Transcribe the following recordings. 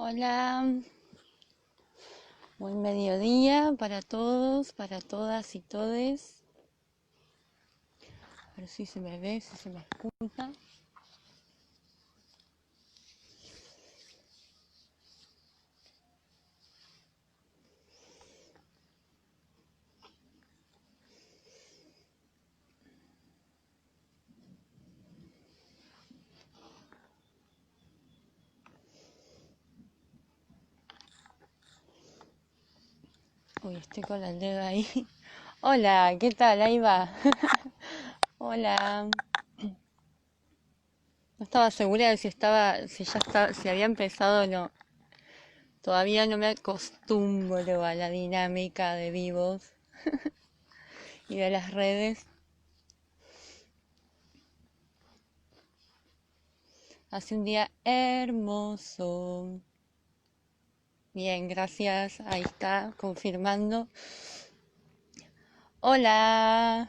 Hola, buen mediodía para todos, para todas y todes. A ver si se me ve, si se me escucha. Uy, estoy con el dedo ahí. Hola, ¿qué tal? Ahí va. Hola. No estaba segura de si había empezado o no. Todavía no me acostumbro a la dinámica de vivos y de las redes. Hace un día hermoso. Bien, gracias. Ahí está, confirmando. Hola.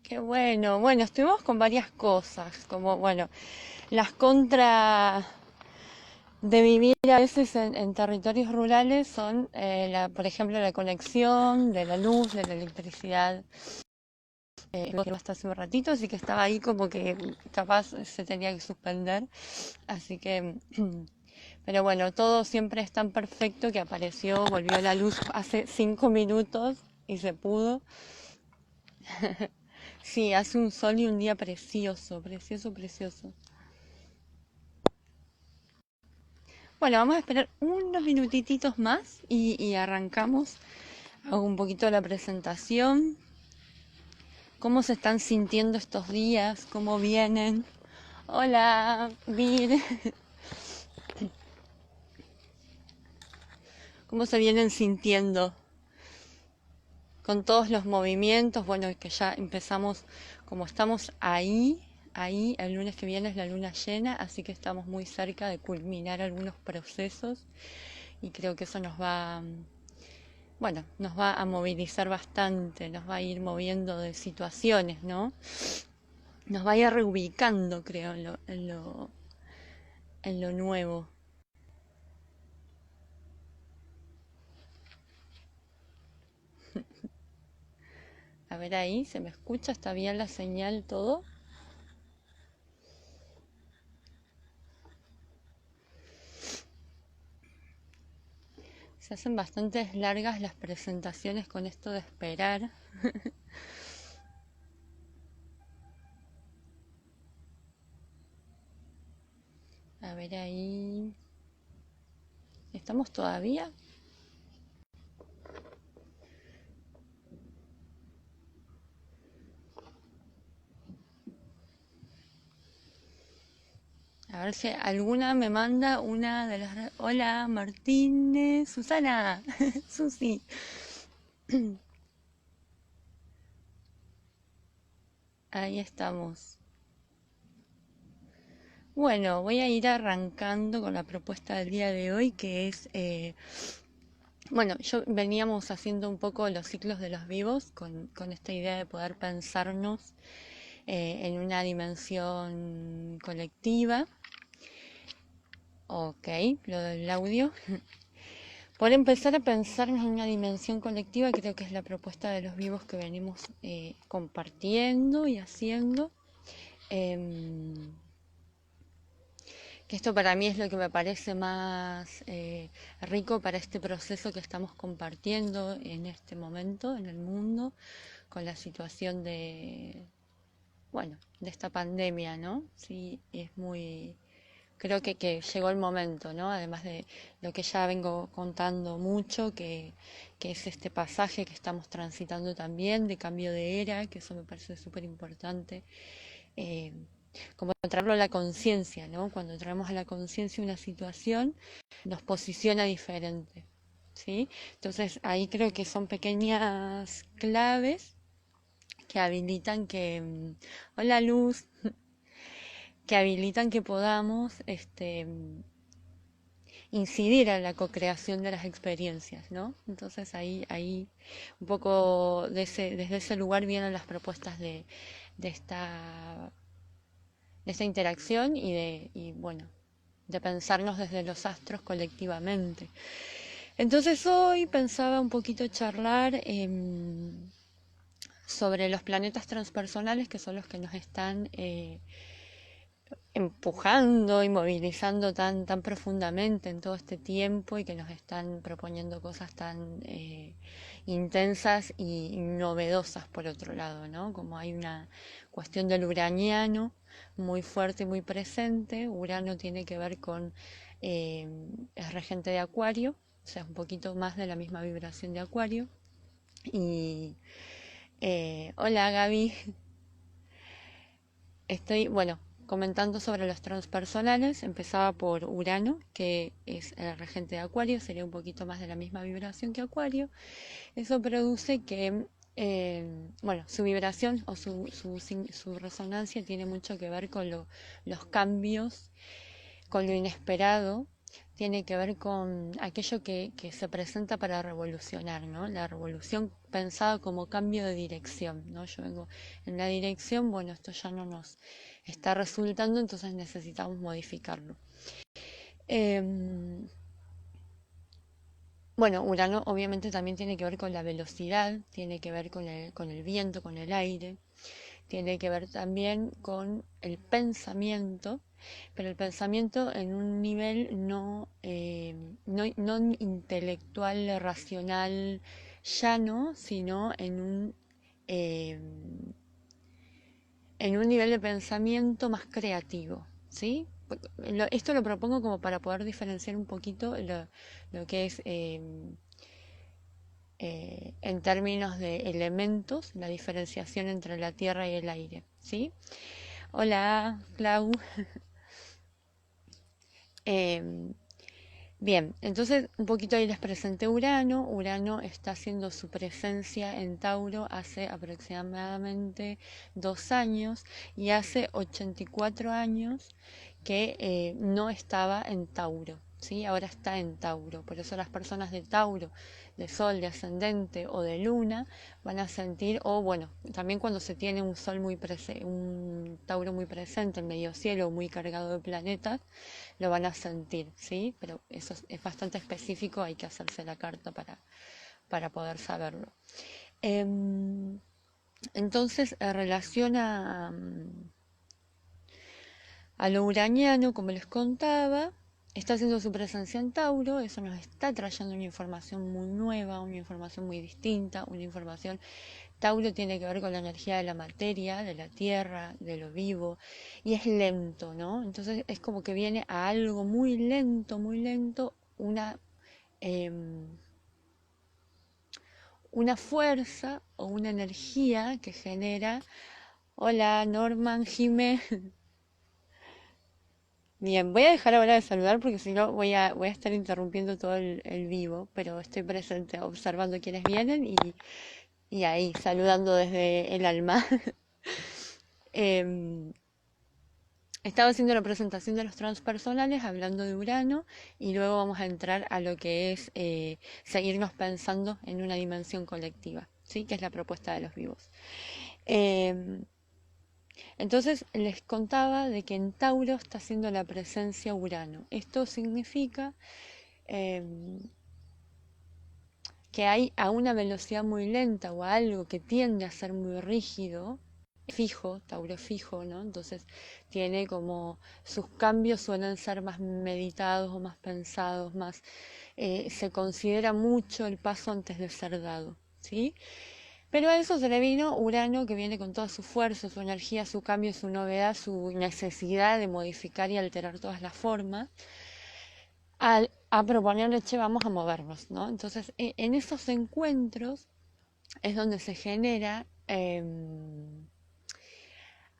Qué bueno. Bueno, estuvimos con varias cosas, como, bueno, las contras de vivir a veces en territorios rurales son, por ejemplo, la conexión de la luz, de la electricidad. Lo que hasta hace un ratito, así que estaba ahí como que capaz se tenía que suspender. Así que, pero bueno, todo siempre es tan perfecto que apareció, volvió la luz hace 5 minutos y se pudo. Sí, hace un sol y un día precioso, precioso, precioso. Bueno, vamos a esperar unos minutitos más y arrancamos. Hago un poquito la presentación. ¿Cómo se están sintiendo estos días? ¿Cómo vienen? Hola, Vir. ¿Cómo se vienen sintiendo? Con todos los movimientos, bueno, que ya empezamos, como estamos ahí, el lunes que viene es la luna llena, así que estamos muy cerca de culminar algunos procesos y creo que eso bueno, nos va a movilizar bastante, nos va a ir moviendo de situaciones, ¿no? Nos va a ir reubicando, creo, en lo nuevo. A ver ahí, ¿se me escucha? ¿Está bien la señal, todo? Se hacen bastante largas las presentaciones con esto de esperar. A ver ahí. ¿Estamos todavía? A ver si alguna me manda una de las... Hola, Martínez, Susana, Susi. Ahí estamos. Bueno, voy a ir arrancando con la propuesta del día de hoy, que es, bueno, veníamos haciendo un poco los ciclos de los vivos con esta idea de poder pensarnos en una dimensión colectiva. Ok, lo del audio. Por empezar a pensarnos en una dimensión colectiva, creo que es la propuesta de los vivos que venimos compartiendo y haciendo. Em, que esto para mí es lo que me parece más rico para este proceso que estamos compartiendo en este momento en el mundo, con la situación bueno, de esta pandemia, ¿no? Sí, es muy, creo que llegó el momento, ¿no? Además de lo que ya vengo contando mucho, que es este pasaje que estamos transitando también de cambio de era, que eso me parece súper importante. Eh, Como traerlo a la conciencia, ¿no? Cuando traemos a la conciencia una situación, nos posiciona diferente, ¿sí? Entonces ahí creo que son pequeñas claves que habilitan hola Luz, que habilitan que podamos incidir en la co-creación de las experiencias, ¿no? Entonces ahí un poco desde ese lugar vienen las propuestas de esta de esta interacción y bueno, de pensarnos desde los astros colectivamente. Entonces hoy pensaba un poquito charlar sobre los planetas transpersonales, que son los que nos están empujando y movilizando tan profundamente en todo este tiempo y que nos están proponiendo cosas tan intensas y novedosas por otro lado, ¿no? Como hay una cuestión del uraniano muy fuerte y muy presente. Urano tiene que ver con, es regente de Acuario, o sea, es un poquito más de la misma vibración de Acuario. Y hola Gaby, estoy, bueno, comentando sobre los transpersonales. Empezaba por Urano, que es el regente de Acuario, sería un poquito más de la misma vibración que Acuario. Eso produce que, bueno, su vibración o su resonancia tiene mucho que ver con los cambios, con lo inesperado, tiene que ver con aquello que se presenta para revolucionar, ¿no? La revolución pensada como cambio de dirección, ¿no? Yo vengo en la dirección, bueno, esto ya no nos está resultando, entonces necesitamos modificarlo. Bueno, Urano obviamente también tiene que ver con la velocidad, tiene que ver con el viento, con el aire, tiene que ver también con el pensamiento, pero el pensamiento en un nivel no intelectual, racional, llano, sino eh, en un nivel de pensamiento más creativo, ¿sí? Esto lo propongo como para poder diferenciar un poquito lo que es en términos de elementos, la diferenciación entre la tierra y el aire, ¿sí? Hola, Clau. Eh, Bien, entonces un poquito ahí les presenté Urano. Urano está haciendo su presencia en Tauro hace aproximadamente 2 años y hace 84 años que no estaba en Tauro, ¿sí? Ahora está en Tauro. Por eso las personas de Tauro, de Sol, de Ascendente o de Luna van a sentir, o bueno, también cuando se tiene un Sol muy presente, un Tauro muy presente en medio cielo, muy cargado de planetas, lo van a sentir, ¿sí? Pero eso es bastante específico, hay que hacerse la carta para poder saberlo. Entonces, en relación a lo uraniano, como les contaba, está haciendo su presencia en Tauro, eso nos está trayendo una información muy nueva, una información muy distinta, una información. Tauro tiene que ver con la energía de la materia, de la tierra, de lo vivo, y es lento, ¿no? Entonces es como que viene a algo muy lento, una fuerza o una energía que genera. Hola Norman, Jime. Bien, voy a dejar ahora de saludar porque si no voy a estar interrumpiendo todo el vivo, pero estoy presente observando quiénes vienen y ahí saludando desde el alma. Em, Estaba haciendo la presentación de los transpersonales, hablando de Urano, y luego vamos a entrar a lo que es seguirnos pensando en una dimensión colectiva, ¿sí? Que es la propuesta de los vivos. Em, entonces les contaba de que en Tauro está haciendo la presencia Urano. Esto significa em, que hay a una velocidad muy lenta o a algo que tiende a ser muy rígido, fijo, Tauro fijo, ¿no? Entonces tiene como sus cambios suelen ser más meditados o más pensados, más se considera mucho el paso antes de ser dado, ¿sí? Pero a eso se le vino Urano, que viene con toda su fuerza, su energía, su cambio, su novedad, su necesidad de modificar y alterar todas las formas, a proponerle, che, vamos a movernos, ¿no? Entonces, en esos encuentros es donde se genera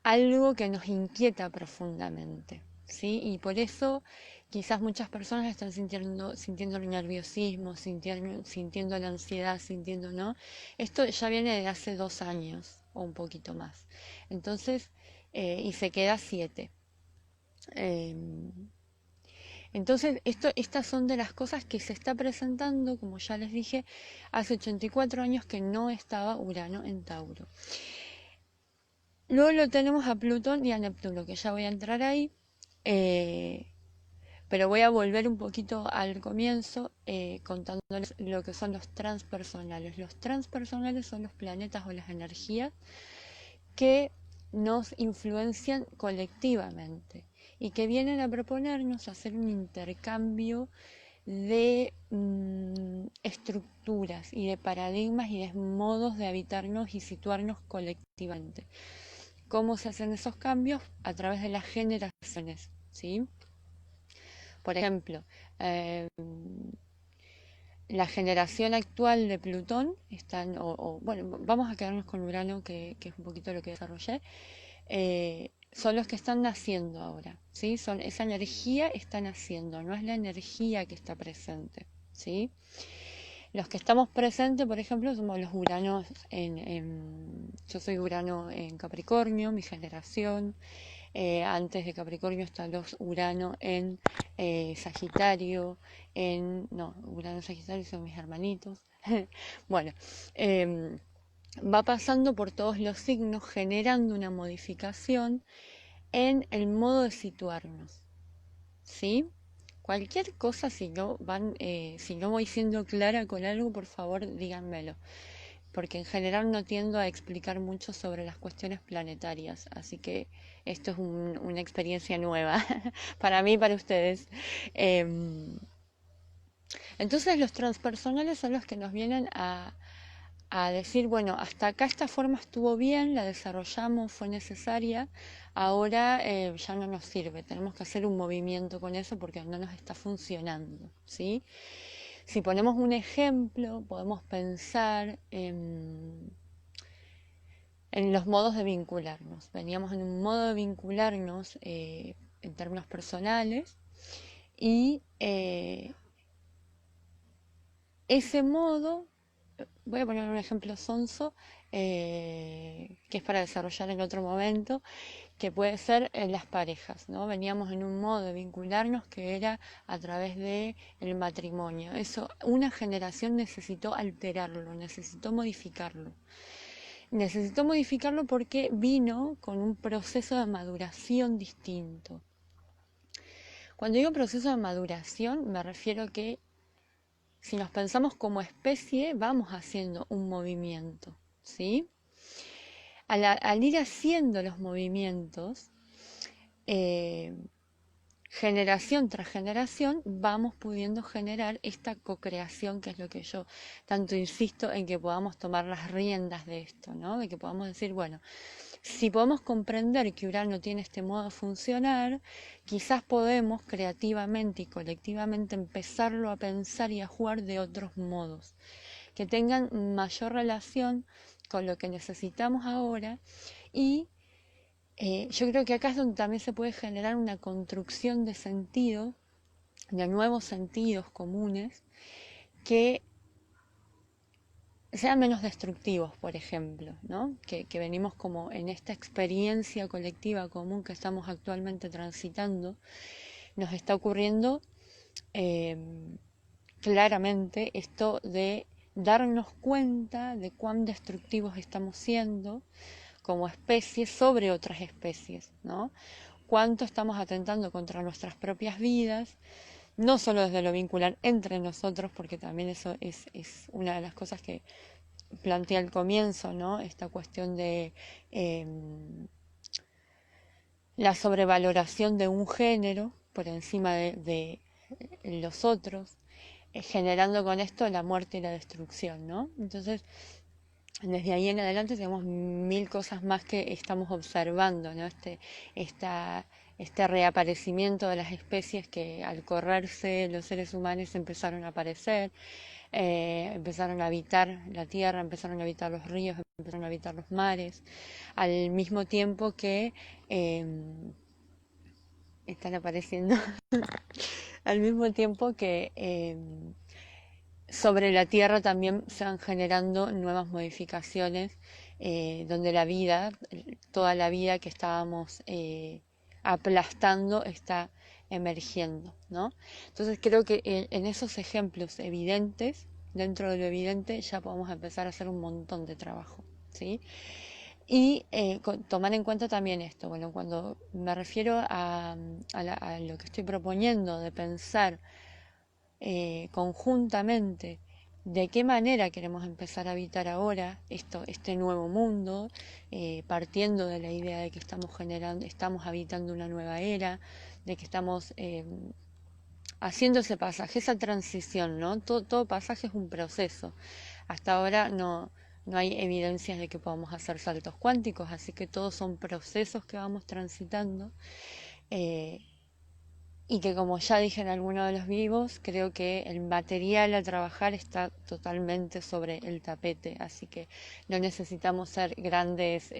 algo que nos inquieta profundamente, ¿sí? Y por eso quizás muchas personas están sintiendo el nerviosismo, sintiendo la ansiedad, sintiendo, ¿no? Esto ya viene de hace 2 años o un poquito más. Entonces, y se queda 7. Entonces, estas son de las cosas que se está presentando, como ya les dije, hace 84 años que no estaba Urano en Tauro. Luego lo tenemos a Plutón y a Neptuno, que ya voy a entrar ahí. eh, pero voy a volver un poquito al comienzo contándoles lo que son los transpersonales. Los transpersonales son los planetas o las energías que nos influencian colectivamente y que vienen a proponernos hacer un intercambio de estructuras y de paradigmas y de modos de habitarnos y situarnos colectivamente. ¿Cómo se hacen esos cambios? A través de las generaciones, ¿sí? Por ejemplo, eh, la generación actual de Plutón, bueno, vamos a quedarnos con Urano, que es un poquito lo que desarrollé, son los que están naciendo ahora, ¿sí? Esa energía está naciendo, no es la energía que está presente, ¿sí? Los que estamos presentes, por ejemplo, somos los Uranos yo soy Urano en Capricornio, mi generación. Antes de Capricornio están los Urano en Sagitario, no, Urano y Sagitario son mis hermanitos. Bueno, va pasando por todos los signos generando una modificación en el modo de situarnos, ¿sí? Cualquier cosa, si no voy siendo clara con algo, por favor díganmelo, porque en general no tiendo a explicar mucho sobre las cuestiones planetarias, así que esto es una experiencia nueva para mí y para ustedes. Entonces los transpersonales son los que nos vienen a decir, bueno, hasta acá esta forma estuvo bien, la desarrollamos, fue necesaria, ahora ya no nos sirve, tenemos que hacer un movimiento con eso porque no nos está funcionando, ¿sí? Si ponemos un ejemplo, podemos pensar en los modos de vincularnos. Veníamos en un modo de vincularnos en términos personales y ese modo, voy a poner un ejemplo sonso, que es para desarrollar en otro momento, que puede ser en las parejas, ¿no? Veníamos en un modo de vincularnos que era a través de el matrimonio. Eso, una generación necesitó alterarlo, necesitó modificarlo. Necesitó modificarlo porque vino con un proceso de maduración distinto. Cuando digo proceso de maduración, me refiero que si nos pensamos como especie, vamos haciendo un movimiento, ¿sí? Al ir haciendo los movimientos, generación tras generación, vamos pudiendo generar esta cocreación, que es lo que yo tanto insisto en que podamos tomar las riendas de esto, ¿no? De que podamos decir, bueno, si podemos comprender que Urano tiene este modo de funcionar, quizás podemos creativamente y colectivamente empezarlo a pensar y a jugar de otros modos, que tengan mayor relación con lo que necesitamos ahora y yo creo que acá es donde también se puede generar una construcción de sentido, de nuevos sentidos comunes, que sean menos destructivos, por ejemplo, ¿no? Que venimos como en esta experiencia colectiva común que estamos actualmente transitando, nos está ocurriendo claramente esto de darnos cuenta de cuán destructivos estamos siendo como especie sobre otras especies, ¿no? Cuánto estamos atentando contra nuestras propias vidas, no solo desde lo vincular entre nosotros, porque también eso es una de las cosas que planteé al comienzo, ¿no? Esta cuestión de la sobrevaloración de un género por encima de los otros, generando con esto la muerte y la destrucción, ¿no? Entonces, desde ahí en adelante tenemos mil cosas más que estamos observando, ¿no? Este reaparecimiento de las especies que al correrse los seres humanos empezaron a aparecer, empezaron a habitar la tierra, empezaron a habitar los ríos, empezaron a habitar los mares, al mismo tiempo que están apareciendo, al mismo tiempo que sobre la Tierra también se van generando nuevas modificaciones donde la vida, toda la vida que estábamos aplastando está emergiendo, ¿no? Entonces creo que en esos ejemplos evidentes, dentro de lo evidente, ya podemos empezar a hacer un montón de trabajo, ¿sí? Y tomar en cuenta también esto, bueno, cuando me refiero a lo que estoy proponiendo de pensar conjuntamente de qué manera queremos empezar a habitar ahora este nuevo mundo, partiendo de la idea de que estamos habitando una nueva era, de que estamos haciendo ese pasaje, esa transición, ¿no? Todo pasaje es un proceso. Hasta ahora no hay evidencias de que podamos hacer saltos cuánticos, así que todos son procesos que vamos transitando. eh, y que, como ya dije en alguno de los vivos, creo que el material a trabajar está totalmente sobre el tapete, así que no necesitamos ser grandes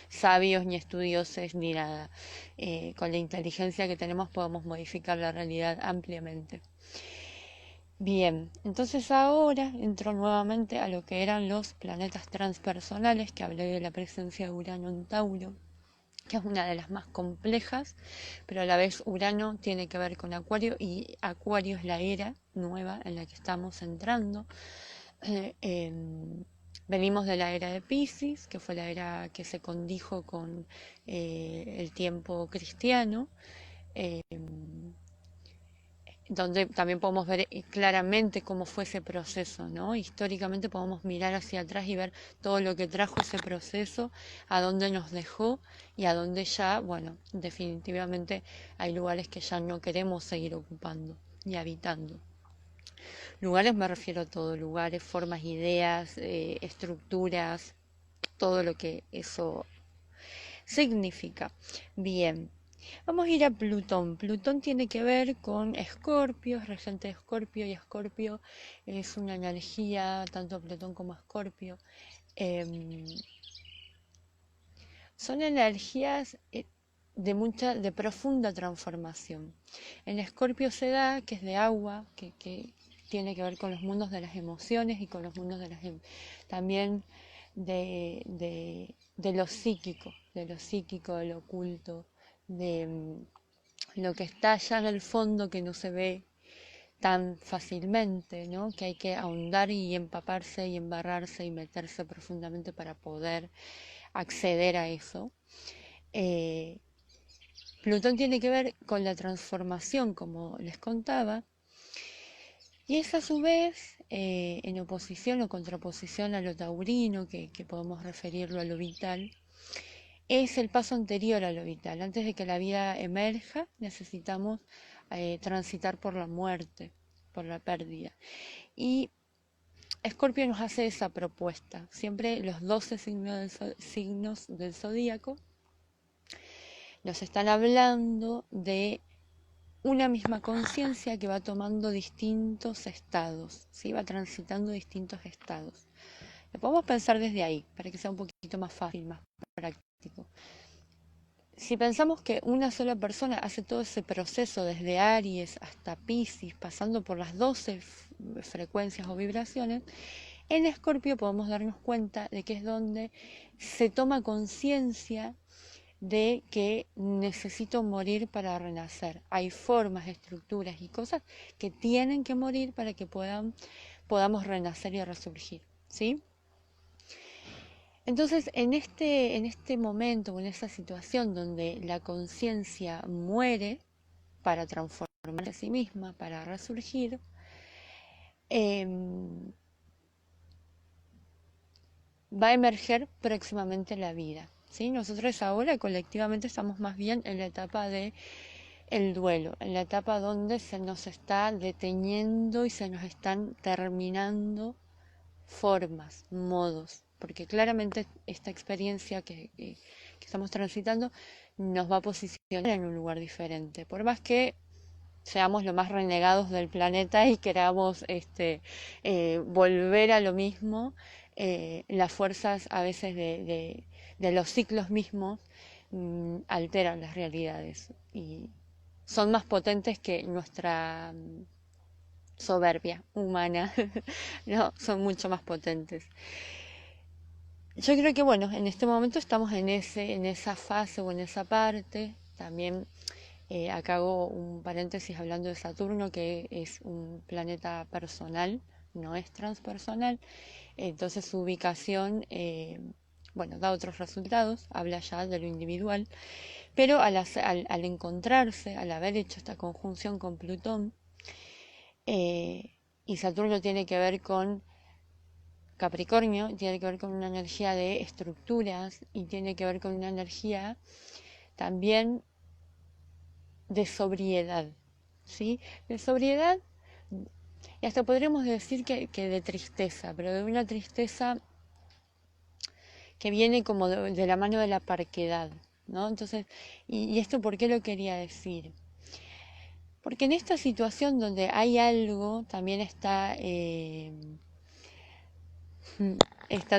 sabios ni estudiosos ni nada. Con la inteligencia que tenemos podemos modificar la realidad ampliamente. Bien, entonces ahora entro nuevamente a lo que eran los planetas transpersonales, que hablé de la presencia de Urano en Tauro, que es una de las más complejas, pero a la vez Urano tiene que ver con Acuario, y Acuario es la era nueva en la que estamos entrando. Eh, em, Venimos de la era de Piscis, que fue la era que se condijo con el tiempo cristiano, donde también podemos ver claramente cómo fue ese proceso, ¿no? Históricamente podemos mirar hacia atrás y ver todo lo que trajo ese proceso, a dónde nos dejó y a dónde ya, bueno, definitivamente hay lugares que ya no queremos seguir ocupando y habitando. Lugares me refiero a todo, lugares, formas, ideas, estructuras, todo lo que eso significa. Bien. Vamos a ir a Plutón. Plutón tiene que ver con Escorpio, es regente de Escorpio, y Escorpio es una energía, tanto Plutón como Escorpio. em, Son energías de profunda transformación. En Escorpio se da, que es de agua, que tiene que ver con los mundos de las emociones y con los mundos de también de lo psíquico, de lo oculto, de lo que está allá en el fondo que no se ve tan fácilmente, ¿no? Que hay que ahondar y empaparse y embarrarse y meterse profundamente para poder acceder a eso. Eh, Plutón tiene que ver con la transformación, como les contaba, y es a su vez en oposición o contraposición a lo taurino, que podemos referirlo a lo vital. Es el paso anterior a lo vital. Antes de que la vida emerja, necesitamos transitar por la muerte, por la pérdida. Y Escorpio nos hace esa propuesta. Siempre los 12 signos del zodíaco nos están hablando de una misma conciencia que va tomando distintos estados, ¿sí? Va transitando distintos estados. Lo podemos pensar desde ahí, para que sea un poquito más fácil, más práctico. Si pensamos que una sola persona hace todo ese proceso desde Aries hasta Piscis, pasando por las 12 frecuencias o vibraciones, en Escorpio podemos darnos cuenta de que es donde se toma conciencia de que necesito morir para renacer. Hay formas, estructuras y cosas que tienen que morir para que podamos renacer y resurgir, ¿sí? Entonces, en este momento o en esta situación donde la conciencia muere para transformarse a sí misma, para resurgir, va a emerger próximamente la vida. ¿Sí? Nosotros ahora colectivamente estamos más bien en la etapa de el duelo, en la etapa donde se nos está deteniendo y se nos están terminando formas, modos, porque claramente esta experiencia que estamos transitando nos va a posicionar en un lugar diferente, por más que seamos los más renegados del planeta y queramos volver a lo mismo, las fuerzas a veces de los ciclos mismos alteran las realidades y son más potentes que nuestra soberbia humana, no, son mucho más potentes. Yo creo que bueno, en este momento estamos en esa fase o en esa parte. También acá hago un paréntesis hablando de Saturno, que es un planeta personal, no es transpersonal. Entonces su ubicación bueno, da otros resultados, habla ya de lo individual, pero al encontrarse, al haber hecho esta conjunción con Plutón, y Saturno tiene que ver con Capricornio, tiene que ver con una energía de estructuras y tiene que ver con una energía también de sobriedad, ¿sí? De sobriedad, y hasta podríamos decir que de tristeza, pero de una tristeza que viene como de la mano de la parquedad, ¿no? Entonces, y esto por qué lo quería decir. Porque en esta situación donde hay algo, también está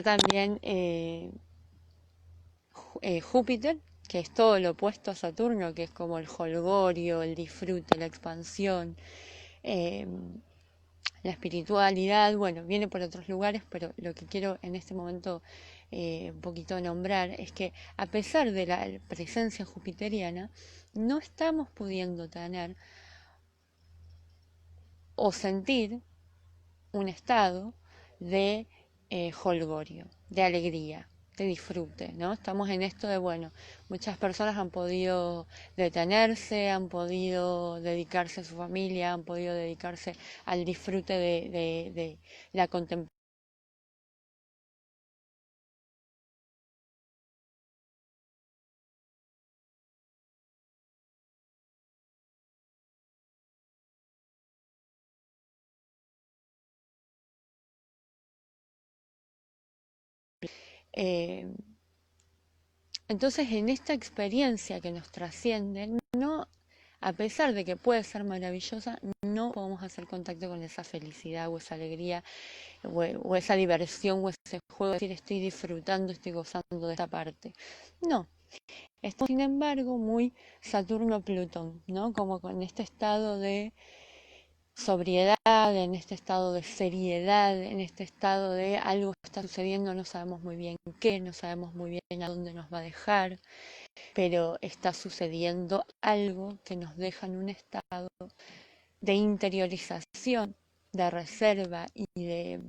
también Júpiter, que es todo lo opuesto a Saturno, que es como el jolgorio, el disfrute, la expansión, eh, la espiritualidad, bueno, viene por otros lugares, pero lo que quiero en este momento un poquito nombrar es que a pesar de la presencia jupiteriana, no estamos pudiendo tener o sentir un estado de jolgorio, de alegría, de disfrute, ¿no? Estamos en esto de, bueno, muchas personas han podido detenerse, han podido dedicarse a su familia, han podido dedicarse al disfrute de la contemplación. Entonces, en esta experiencia que nos trasciende, no, a pesar de que puede ser maravillosa, no podemos hacer contacto con esa felicidad o esa alegría o esa diversión o ese juego, es decir, estoy disfrutando, estoy gozando de esta parte. No, esto sin embargo muy Saturno-Plutón, ¿no? Como con este estado de sobriedad, en este estado de seriedad, en este estado de algo está sucediendo, no sabemos muy bien qué, no sabemos muy bien a dónde nos va a dejar, pero está sucediendo algo que nos deja en un estado de interiorización, de reserva y de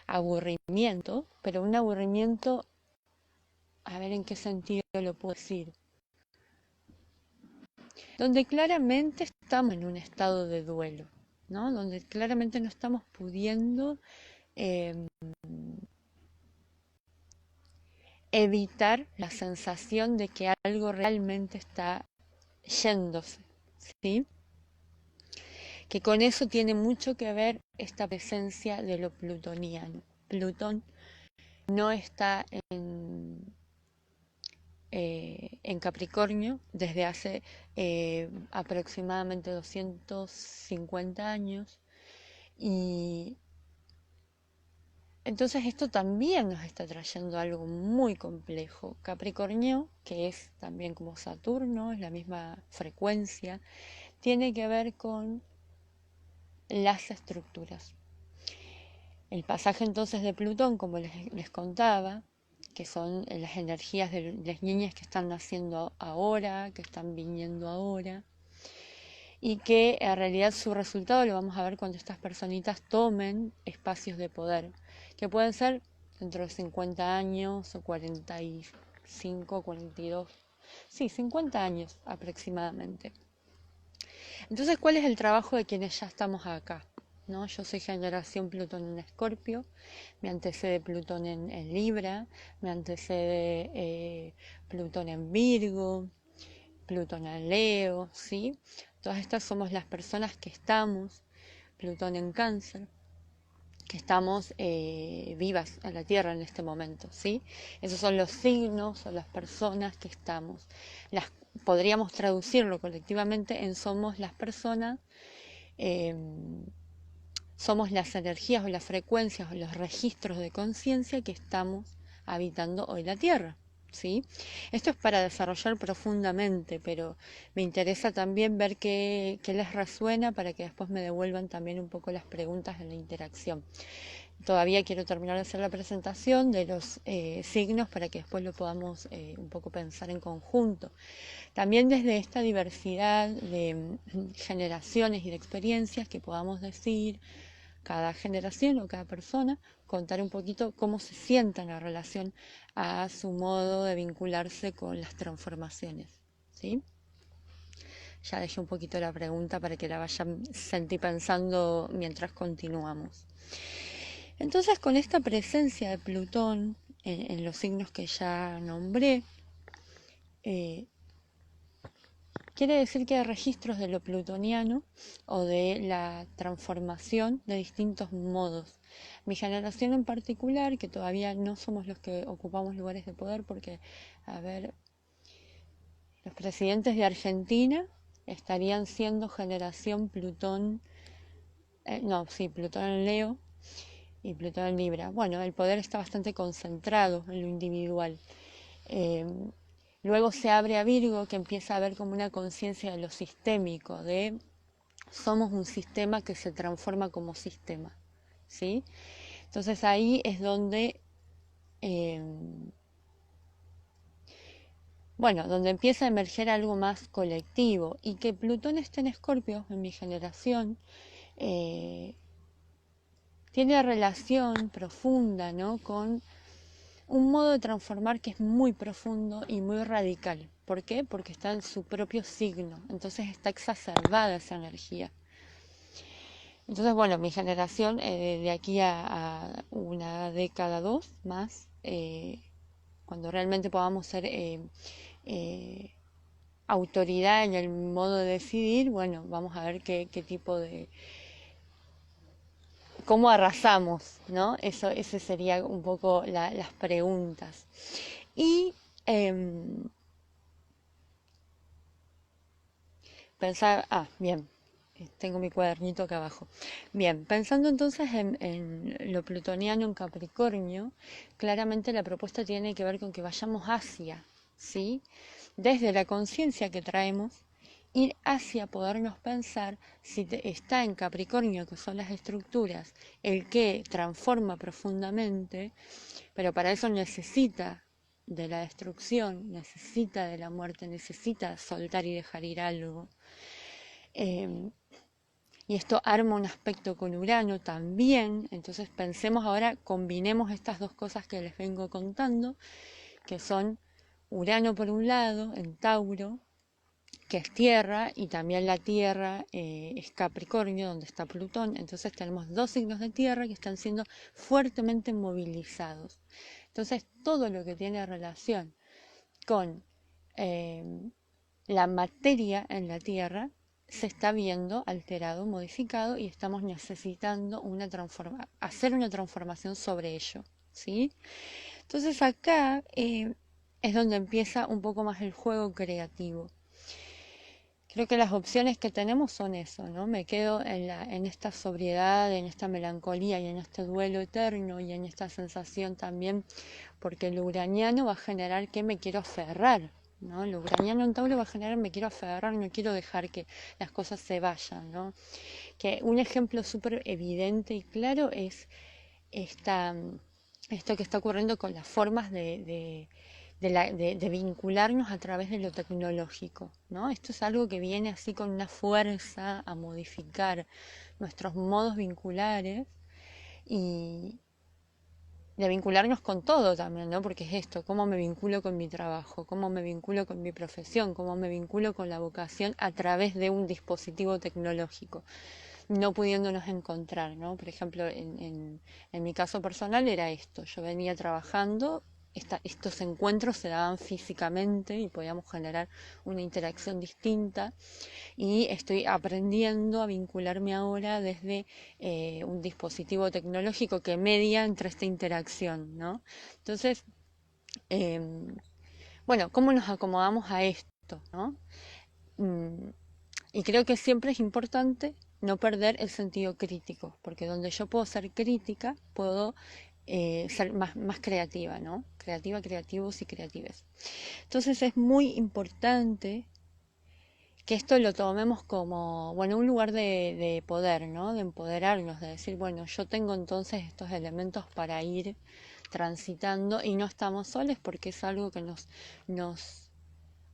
aburrimiento, pero un aburrimiento, a ver en qué sentido lo puedo decir, donde claramente estamos en un estado de duelo, ¿no? Donde claramente no estamos pudiendo eh, evitar la sensación de que algo realmente está yéndose, ¿sí? Que con eso tiene mucho que ver esta presencia de lo plutoniano. Plutón no está en Capricornio desde hace aproximadamente 250 años y entonces esto también nos está trayendo algo muy complejo. Capricornio, que es también como Saturno, es la misma frecuencia, tiene que ver con las estructuras. El pasaje entonces de Plutón, como les contaba, que son las energías de las niñas que están naciendo ahora, que están viniendo ahora, y que en realidad su resultado lo vamos a ver cuando estas personitas tomen espacios de poder, que pueden ser dentro de 50 años o 45, 42, sí, 50 años aproximadamente. Entonces, ¿cuál es el trabajo de quienes ya estamos acá? ¿No? Yo soy generación Plutón en Escorpio, me antecede Plutón en Libra, me antecede Plutón en Virgo, Plutón en Leo, ¿sí? Todas estas somos las personas que estamos, Plutón en Cáncer, que estamos vivas en la Tierra en este momento, ¿sí? Esos son los signos o las personas que estamos. Podríamos traducirlo colectivamente en somos las personas, eh, somos las energías o las frecuencias o los registros de conciencia que estamos habitando hoy la Tierra. ¿Sí? Esto es para desarrollar profundamente, pero me interesa también ver qué les resuena para que después me devuelvan también un poco las preguntas en la interacción. Todavía quiero terminar de hacer la presentación de los signos para que después lo podamos un poco pensar en conjunto. También desde esta diversidad de generaciones y de experiencias que podamos decir cada generación o cada persona contar un poquito cómo se sientan en relación a su modo de vincularse con las transformaciones, ¿sí? Ya dejé un poquito la pregunta para que la vayan pensando mientras continuamos. Entonces, con esta presencia de Plutón en los signos que ya nombré, quiere decir que hay registros de lo plutoniano o de la transformación de distintos modos. Mi generación en particular, que todavía no somos los que ocupamos lugares de poder, porque, a ver, los presidentes de Argentina estarían siendo generación Plutón, Plutón en Leo y Plutón en Libra. Bueno, el poder está bastante concentrado en lo individual. Luego se abre a Virgo, que empieza a ver como una conciencia de lo sistémico, de somos un sistema que se transforma como sistema, ¿sí? Entonces ahí es donde, donde empieza a emerger algo más colectivo, y que Plutón esté en Escorpio, en mi generación, tiene relación profunda, ¿no?, con un modo de transformar que es muy profundo y muy radical. ¿Por qué? Porque está en su propio signo, entonces está exacerbada esa energía. Entonces, bueno, mi generación, de aquí a una década, dos más, cuando realmente podamos ser autoridad en el modo de decidir, bueno, vamos a ver qué tipo de, cómo arrasamos, ¿no? Ese sería un poco las preguntas. Y pensar, bien, tengo mi cuadernito acá abajo. Bien, pensando entonces en lo plutoniano en Capricornio, claramente la propuesta tiene que ver con que vayamos hacia, ¿sí? Desde la conciencia que traemos, ir hacia podernos pensar si está en Capricornio, que son las estructuras, el que transforma profundamente, pero para eso necesita de la destrucción, necesita de la muerte, necesita soltar y dejar ir algo. Y esto arma un aspecto con Urano también, entonces pensemos ahora, combinemos estas dos cosas que les vengo contando, que son Urano por un lado, en Tauro, que es tierra, y también la tierra es Capricornio, donde está Plutón. Entonces tenemos dos signos de tierra que están siendo fuertemente movilizados. Entonces todo lo que tiene relación con la materia en la tierra se está viendo alterado, modificado, y estamos necesitando hacer una transformación sobre ello, ¿sí? Entonces acá es donde empieza un poco más el juego creativo. Creo que las opciones que tenemos son eso, ¿no? Me quedo en esta sobriedad, en esta melancolía y en este duelo eterno y en esta sensación también, porque lo uraniano va a generar que me quiero aferrar, ¿no? Lo uraniano en Tauro va a generar me quiero aferrar, no quiero dejar que las cosas se vayan, ¿no? Que un ejemplo súper evidente y claro es esto que está ocurriendo con las formas de vincularnos a través de lo tecnológico, ¿no? Esto es algo que viene así con una fuerza a modificar nuestros modos vinculares y de vincularnos con todo también, ¿no? Porque es esto, cómo me vinculo con mi trabajo, cómo me vinculo con mi profesión, cómo me vinculo con la vocación a través de un dispositivo tecnológico, no pudiéndonos encontrar, ¿no? Por ejemplo, en mi caso personal era esto, yo venía trabajando, estos encuentros se daban físicamente y podíamos generar una interacción distinta, y estoy aprendiendo a vincularme ahora desde un dispositivo tecnológico que media entre esta interacción, ¿no? Entonces, ¿cómo nos acomodamos a esto, ¿no? Y creo que siempre es importante no perder el sentido crítico, porque donde yo puedo ser crítica, puedo ser más creativa, ¿no? Creativa, creativos y creatives. Entonces es muy importante que esto lo tomemos como, un lugar de poder, ¿no? De empoderarnos, de decir, yo tengo entonces estos elementos para ir transitando y no estamos solos, porque es algo que nos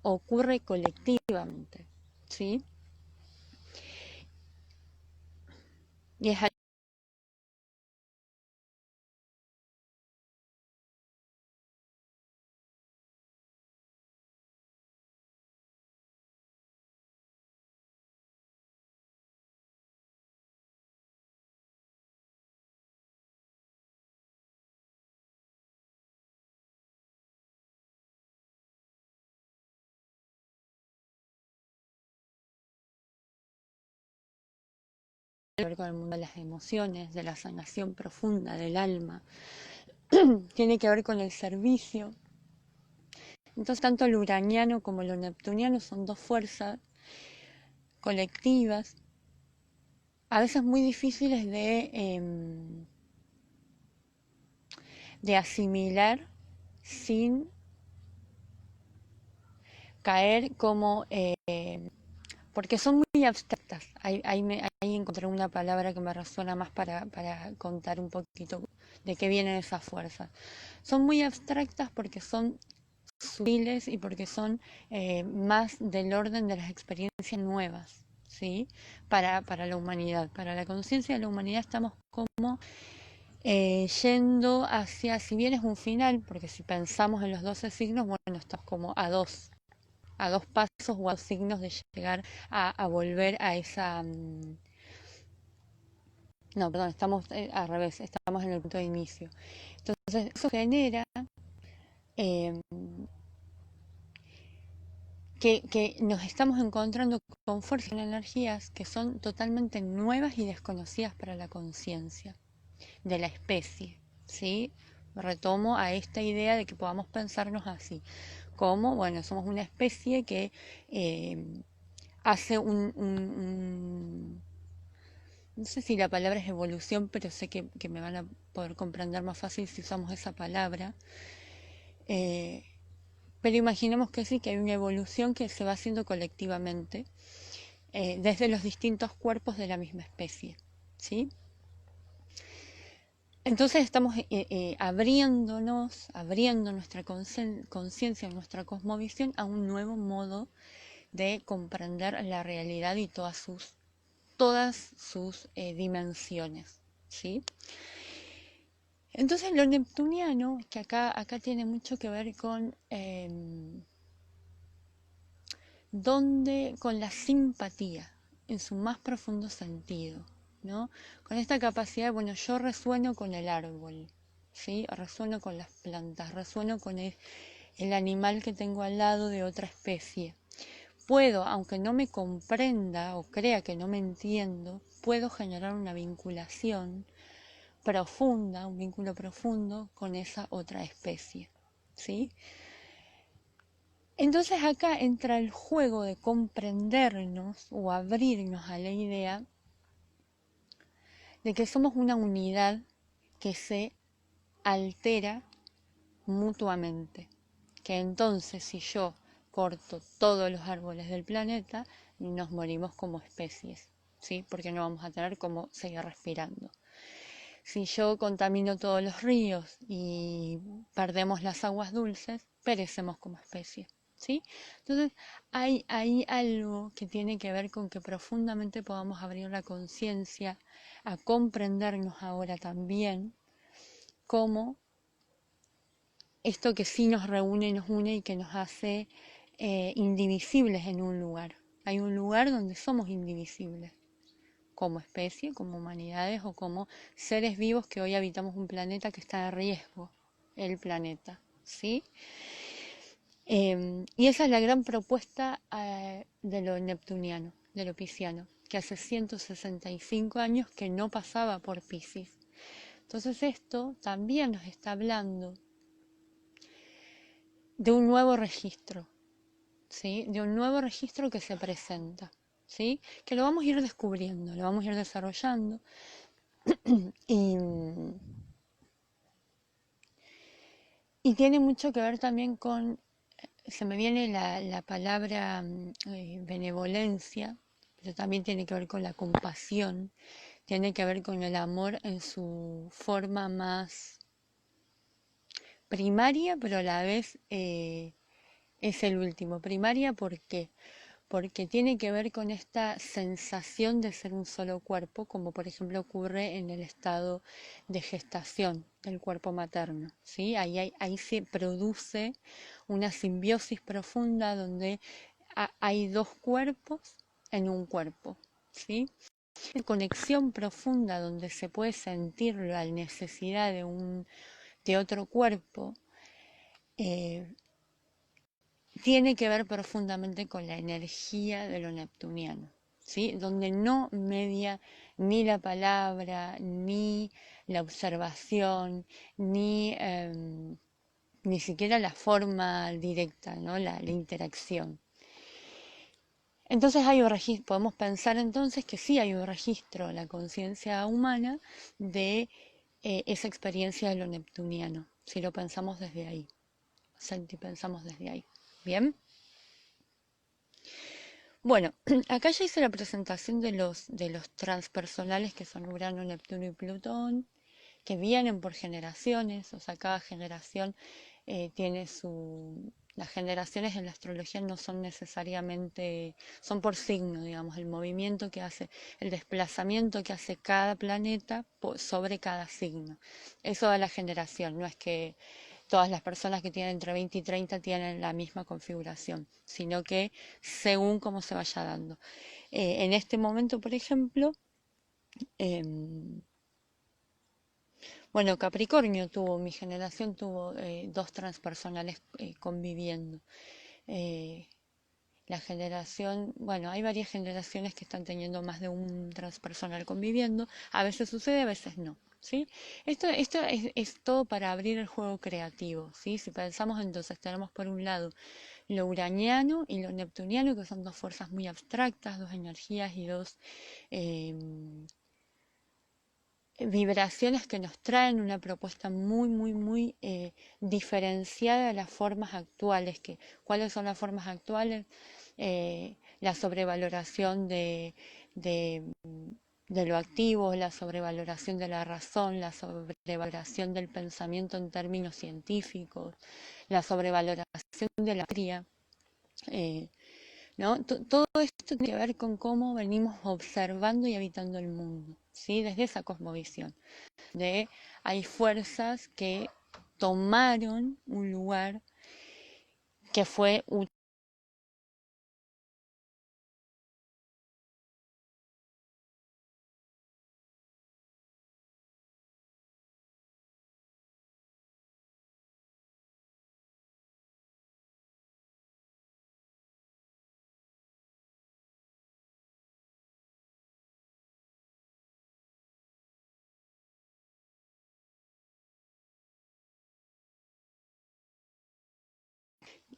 ocurre colectivamente, ¿sí? Y es que ver con el mundo de las emociones, de la sanación profunda del alma, tiene que ver con el servicio. Entonces, tanto lo uraniano como lo neptuniano son dos fuerzas colectivas, a veces muy difíciles de asimilar sin caer como, porque son muy abstractas. Ahí encontré una palabra que me resuena más para contar un poquito de qué vienen esas fuerzas. Son muy abstractas porque son sutiles y porque son más del orden de las experiencias nuevas, ¿sí? Para la humanidad. Para la conciencia de la humanidad estamos como yendo hacia, si bien es un final, porque si pensamos en los 12 signos, bueno, estamos como a dos pasos o a dos signos de llegar a volver a esa... no, perdón, estamos al revés, estamos en el punto de inicio. Entonces, eso genera eh, que nos estamos encontrando con fuerzas y energías que son totalmente nuevas y desconocidas para la conciencia de la especie, ¿sí? Retomo a esta idea de que podamos pensarnos así, como, bueno, somos una especie que hace no sé si la palabra es evolución, pero sé que me van a poder comprender más fácil si usamos esa palabra. Pero imaginemos que sí, que hay una evolución que se va haciendo colectivamente desde los distintos cuerpos de la misma especie, ¿sí? Entonces estamos abriendo nuestra conciencia, nuestra cosmovisión a un nuevo modo de comprender la realidad y todas sus dimensiones, ¿sí? Entonces lo neptuniano, que acá tiene mucho que ver con con la simpatía en su más profundo sentido, ¿no? Con esta capacidad, bueno, yo resueno con el árbol, ¿sí? Resueno con las plantas, resueno con el animal que tengo al lado de otra especie. Puedo, aunque no me comprenda o crea que no me entiendo, puedo generar una vinculación profunda, un vínculo profundo con esa otra especie, ¿sí? Entonces acá entra el juego de comprendernos o abrirnos a la idea de que somos una unidad que se altera mutuamente. Que entonces si yo corto todos los árboles del planeta, nos morimos como especies, ¿sí? Porque no vamos a tener cómo seguir respirando. Si yo contamino todos los ríos y perdemos las aguas dulces, perecemos como especie, ¿sí? Entonces, hay algo que tiene que ver con que profundamente podamos abrir la conciencia a comprendernos ahora también como esto que sí nos reúne, nos une y que nos hace indivisibles en un lugar. Hay un lugar donde somos indivisibles como especie, como humanidades o como seres vivos que hoy habitamos un planeta que está en riesgo, el planeta, ¿sí? Y esa es la gran propuesta de lo neptuniano, de lo pisciano, que hace 165 años que no pasaba por Piscis. Entonces esto también nos está hablando de un nuevo registro, ¿sí? De un nuevo registro que se presenta, ¿sí? Que lo vamos a ir descubriendo, lo vamos a ir desarrollando. Y, y tiene mucho que ver también con, se me viene la palabra benevolencia, pero también tiene que ver con la compasión, tiene que ver con el amor en su forma más primaria, pero a la vez es el último. Primaria, ¿por qué? Porque tiene que ver con esta sensación de ser un solo cuerpo, como por ejemplo ocurre en el estado de gestación del cuerpo materno, ¿sí? Ahí se produce una simbiosis profunda donde hay dos cuerpos en un cuerpo, ¿sí? Una conexión profunda donde se puede sentir la necesidad de otro cuerpo, eh, tiene que ver profundamente con la energía de lo neptuniano, ¿sí? Donde no media ni la palabra, ni la observación, ni siquiera la forma directa, ¿no? La interacción. Entonces podemos pensar entonces que sí hay un registro en la conciencia humana de esa experiencia de lo neptuniano, si lo pensamos desde ahí, si pensamos desde ahí. ¿Bien? Bueno, acá ya hice la presentación de los transpersonales que son Urano, Neptuno y Plutón, que vienen por generaciones, o sea, cada generación tiene su... Las generaciones en la astrología no son necesariamente, son por signo, digamos, el movimiento que hace, el desplazamiento que hace cada planeta sobre cada signo. Eso da la generación, no es que todas las personas que tienen entre 20 y 30 tienen la misma configuración, sino que según cómo se vaya dando. En este momento, por ejemplo, em, bueno, Capricornio mi generación tuvo dos transpersonales conviviendo. Eh, la generación, bueno, hay varias generaciones que están teniendo más de un transpersonal conviviendo. A veces sucede, a veces no. ¿Sí? Esto es todo para abrir el juego creativo, ¿sí? Si pensamos entonces, tenemos por un lado lo uraniano y lo neptuniano, que son dos fuerzas muy abstractas, dos energías y dos vibraciones que nos traen una propuesta muy, muy, muy diferenciada de las formas actuales. ¿Cuáles son las formas actuales? La sobrevaloración de, de lo activo, la sobrevaloración de la razón, la sobrevaloración del pensamiento en términos científicos, la sobrevaloración de la teoría. ¿No? Todo esto tiene que ver con cómo venimos observando y habitando el mundo, ¿sí? Desde esa cosmovisión de hay fuerzas que tomaron un lugar que fue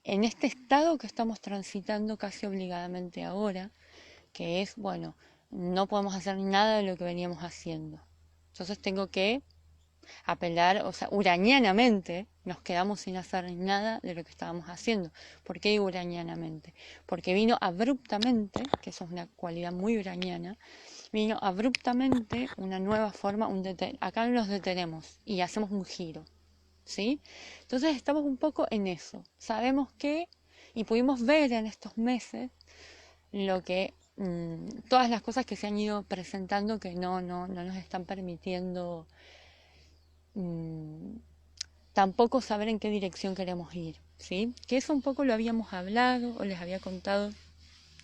en este estado que estamos transitando casi obligadamente ahora, que es, bueno, no podemos hacer nada de lo que veníamos haciendo. Entonces tengo que apelar, o sea, uranianamente nos quedamos sin hacer nada de lo que estábamos haciendo. ¿Por qué uranianamente? Porque vino abruptamente, que eso es una cualidad muy uraniana, vino abruptamente una nueva forma, acá nos detenemos y hacemos un giro, ¿sí? Entonces estamos un poco en eso. Sabemos que, y pudimos ver en estos meses, lo que todas las cosas que se han ido presentando que no nos están permitiendo mm, tampoco saber en qué dirección queremos ir, ¿sí? Que eso un poco lo habíamos hablado o les había contado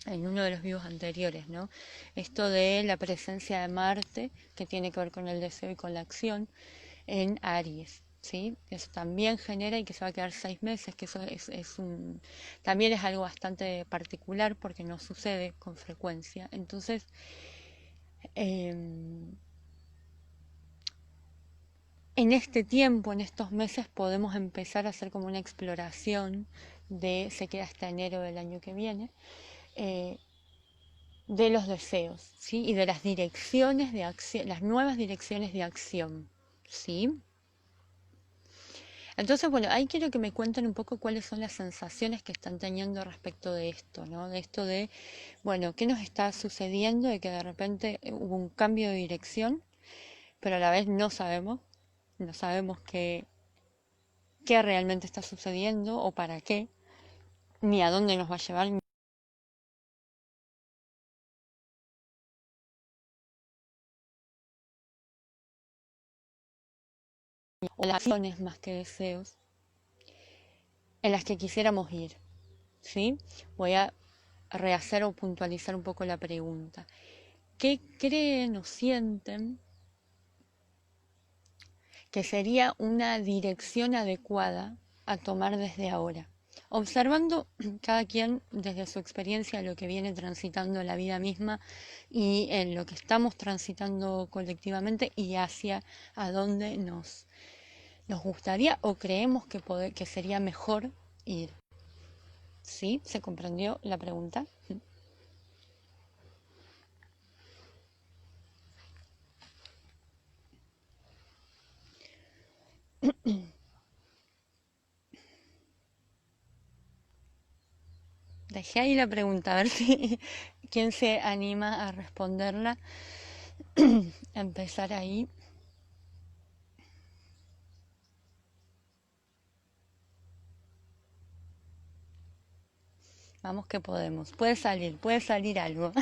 en uno de los vivos anteriores, ¿no? Esto de la presencia de Marte, que tiene que ver con el deseo y con la acción, en Aries, ¿sí? Eso también genera y que se va a quedar 6 meses, que eso también es algo bastante particular porque no sucede con frecuencia. Entonces, eh, en este tiempo, en estos meses, podemos empezar a hacer como una exploración se queda hasta enero del año que viene, eh, de los deseos, ¿sí? Y de las direcciones de acción, las nuevas direcciones de acción, ¿sí? Entonces, bueno, ahí quiero que me cuenten un poco cuáles son las sensaciones que están teniendo respecto de esto, ¿no? De esto de, bueno, ¿qué nos está sucediendo? De que de repente hubo un cambio de dirección, pero a la vez no sabemos qué realmente está sucediendo o para qué, ni a dónde nos va a llevar, ni oraciones más que deseos en las que quisiéramos ir, ¿sí? Voy a rehacer o puntualizar un poco la pregunta. ¿Qué creen o sienten que sería una dirección adecuada a tomar desde ahora? observando cada quien desde su experiencia lo que viene transitando en la vida misma y en lo que estamos transitando colectivamente y hacia a dónde nos gustaría o creemos que sería mejor ir. ¿Sí? ¿Se comprendió la pregunta? Dejé ahí la pregunta, a ver si quién se anima a responderla. Empezar ahí. Vamos que podemos. Puede salir algo.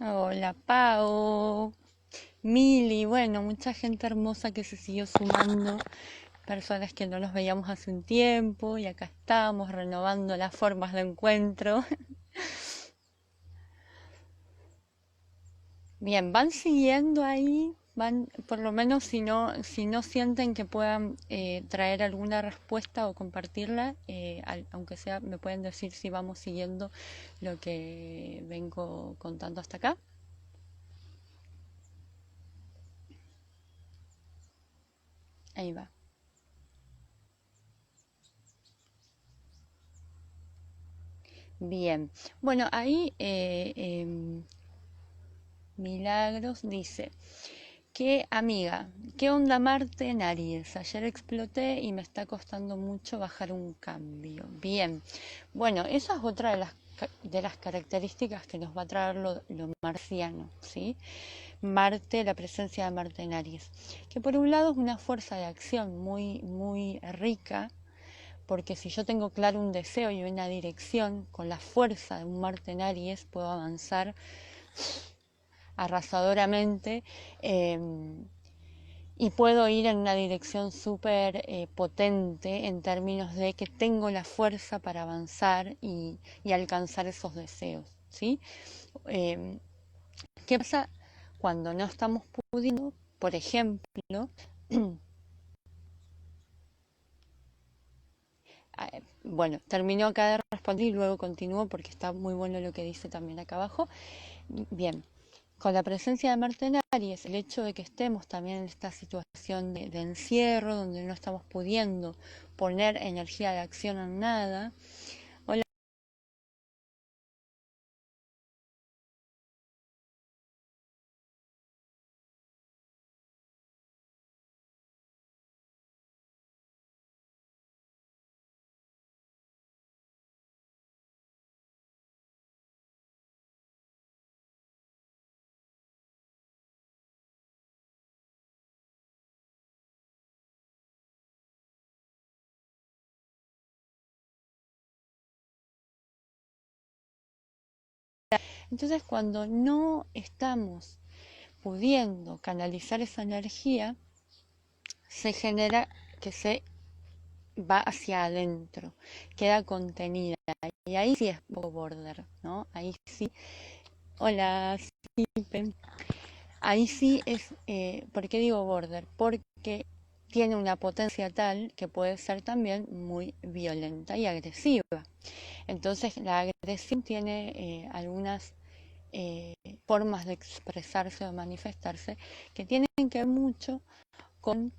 Hola, Pau. Mili, bueno, mucha gente hermosa que se siguió sumando, personas que no nos veíamos hace un tiempo y acá estamos renovando las formas de encuentro. Bien, van siguiendo ahí, van, por lo menos si no sienten que puedan traer alguna respuesta o compartirla, aunque sea, me pueden decir si vamos siguiendo lo que vengo contando hasta acá. Ahí va. Bien, bueno, ahí Milagros dice, qué amiga, qué onda Marte en Aries. Ayer exploté y me está costando mucho bajar un cambio. Bien, bueno, esa es otra de las características que nos va a traer lo marciano, ¿sí? Marte, la presencia de Marte en Aries, que por un lado es una fuerza de acción muy, muy rica, porque si yo tengo claro un deseo y una dirección, con la fuerza de un Marte en Aries puedo avanzar arrasadoramente eh, y puedo ir en una dirección súper potente en términos de que tengo la fuerza para avanzar y alcanzar esos deseos, ¿sí? Eh, ¿Qué pasa cuando no estamos pudiendo? Por ejemplo, bueno, termino acá de responder y luego continúo porque está muy bueno lo que dice también acá abajo. Bien, con la presencia de Marte en Aries, el hecho de que estemos también en esta situación de encierro, donde no estamos pudiendo poner energía de acción en nada. Hola. Entonces, cuando no estamos pudiendo canalizar esa energía, se genera que se va hacia adentro, queda contenida. Y ahí sí es poco border, ¿no? Ahí sí. Hola, Silpe. Ahí sí es, ¿por qué digo border? Porque tiene una potencia tal que puede ser también muy violenta y agresiva. Entonces la agresión tiene algunas formas de expresarse o manifestarse que tienen que ver mucho con,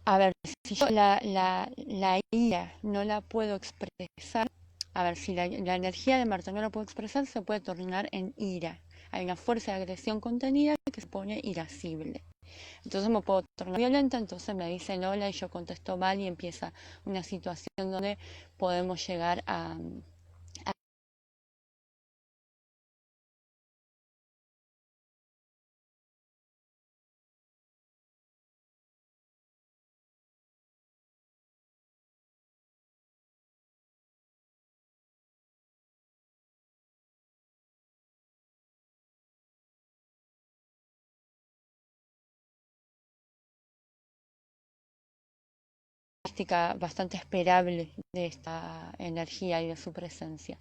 a ver, si yo la ira no la puedo expresar, a ver, si la energía de Marte no la puedo expresar, se puede tornar en ira. Hay una fuerza de agresión contenida que se pone irascible. Entonces me puedo tornar violenta, entonces me dicen hola y yo contesto mal y empieza una situación donde podemos llegar a bastante esperable de esta energía y de su presencia.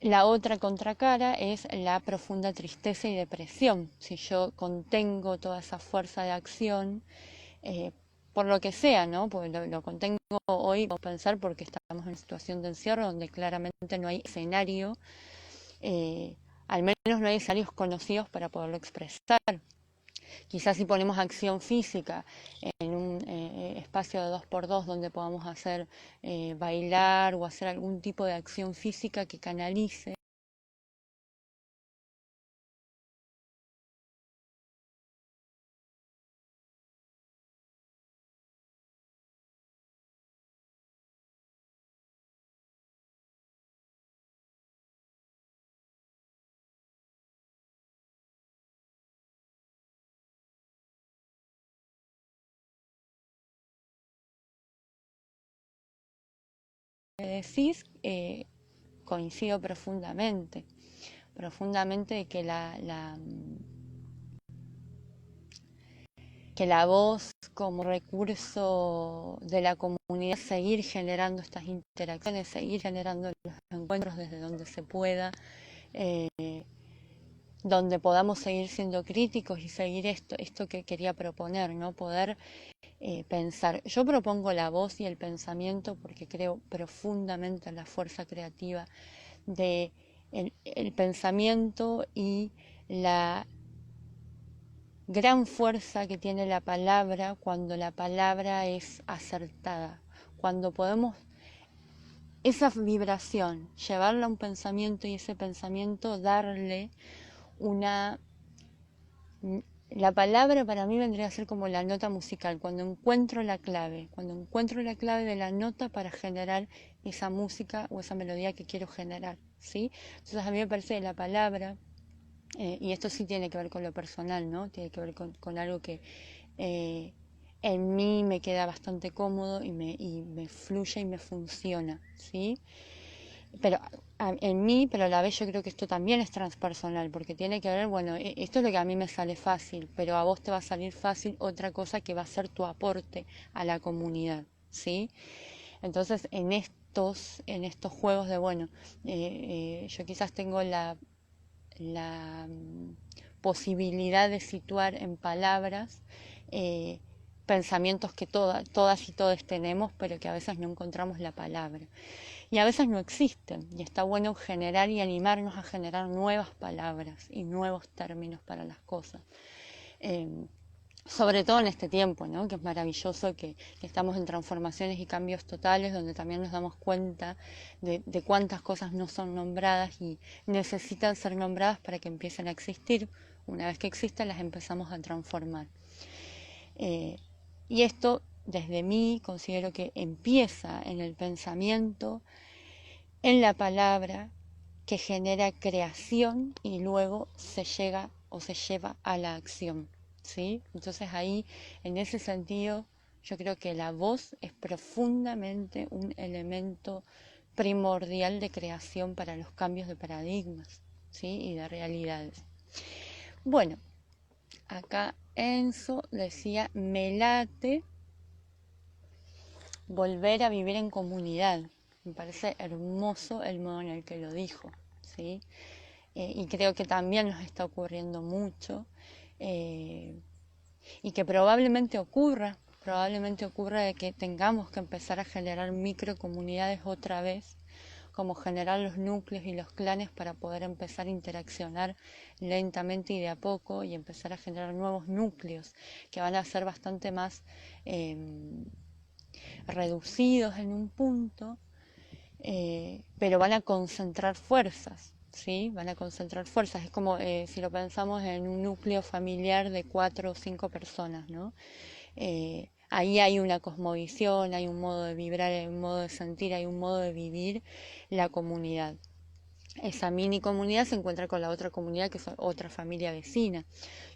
La otra contracara es la profunda tristeza y depresión. Si yo contengo toda esa fuerza de acción, eh, por lo que sea, ¿no? Pues lo contengo hoy, vamos a pensar, porque estamos en una situación de encierro donde claramente no hay escenario, eh, al menos no hay escenarios conocidos para poderlo expresar. Quizás si ponemos acción física en un espacio de 2x2 donde podamos hacer bailar o hacer algún tipo de acción física que canalice. Decís, coincido profundamente, profundamente de que la voz como recurso de la comunidad, seguir generando estas interacciones, seguir generando los encuentros desde donde se pueda, eh, donde podamos seguir siendo críticos y seguir esto que quería proponer, ¿no? Poder pensar. Yo propongo la voz y el pensamiento porque creo profundamente en la fuerza creativa de el pensamiento y la gran fuerza que tiene la palabra cuando la palabra es acertada, cuando podemos esa vibración, llevarla a un pensamiento y ese pensamiento darle una... La palabra para mí vendría a ser como la nota musical, cuando encuentro la clave de la nota para generar esa música o esa melodía que quiero generar, ¿sí? Entonces a mí me parece que la palabra, y esto sí tiene que ver con lo personal, ¿no? Tiene que ver con algo que en mí me queda bastante cómodo y me fluye y me funciona, ¿sí? Pero en mí, pero a la vez yo creo que esto también es transpersonal, porque tiene que ver, bueno, esto es lo que a mí me sale fácil, pero a vos te va a salir fácil otra cosa que va a ser tu aporte a la comunidad, ¿sí? Entonces, en estos juegos de, bueno, yo quizás tengo la posibilidad de situar en palabras eh, pensamientos que todas y todos tenemos, pero que a veces no encontramos la palabra. Y a veces no existen, y está bueno generar y animarnos a generar nuevas palabras y nuevos términos para las cosas. Eh, Sobre todo en este tiempo, ¿no? Que es maravilloso, que estamos en transformaciones y cambios totales, donde también nos damos cuenta de cuántas cosas no son nombradas y necesitan ser nombradas para que empiecen a existir. Una vez que existen, las empezamos a transformar. Y esto, desde mí, considero que empieza en el pensamiento, en la palabra, que genera creación y luego se llega o se lleva a la acción, ¿sí? Entonces ahí, en ese sentido, yo creo que la voz es profundamente un elemento primordial de creación para los cambios de paradigmas, ¿sí? Y de realidades. Bueno, acá Enzo decía, me late volver a vivir en comunidad. Me parece hermoso el modo en el que lo dijo, ¿sí? Y creo que también nos está ocurriendo mucho eh, y que probablemente ocurra de que tengamos que empezar a generar microcomunidades otra vez, como generar los núcleos y los clanes para poder empezar a interaccionar lentamente y de a poco y empezar a generar nuevos núcleos que van a ser bastante más reducidos en un punto, pero van a concentrar fuerzas, ¿sí? Van a concentrar fuerzas. Es como si lo pensamos en un núcleo familiar de 4 o 5 personas, ¿no? Ahí hay una cosmovisión, hay un modo de vibrar, hay un modo de sentir, hay un modo de vivir la comunidad. Esa mini comunidad se encuentra con la otra comunidad que es otra familia vecina.